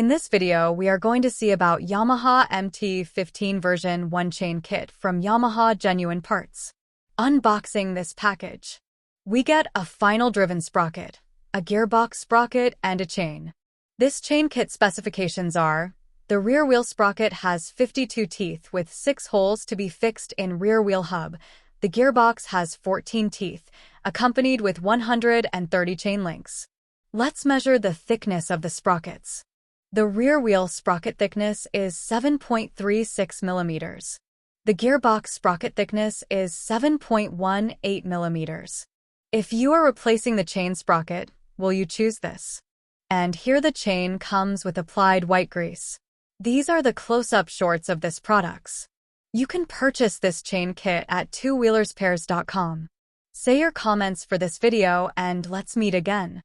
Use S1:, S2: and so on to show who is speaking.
S1: In this video, we are going to see about Yamaha MT15 version 1 chain kit from Yamaha Genuine Parts. Unboxing this package. We get a final driven sprocket, a gearbox sprocket, and a chain. This chain kit specifications are: the rear wheel sprocket has 52 teeth with 6 holes to be fixed in rear wheel hub. The gearbox has 14 teeth, accompanied with 130 chain links. Let's measure the thickness of the sprockets. The rear wheel sprocket thickness is 7.36 millimeters. The gearbox sprocket thickness is 7.18 millimeters. If you are replacing the chain sprocket, will you choose this? And here the chain comes with applied white grease. These are the close-up shots of this products. You can purchase this chain kit at 2Wheelerspares.com. Say your comments for this video and let's meet again.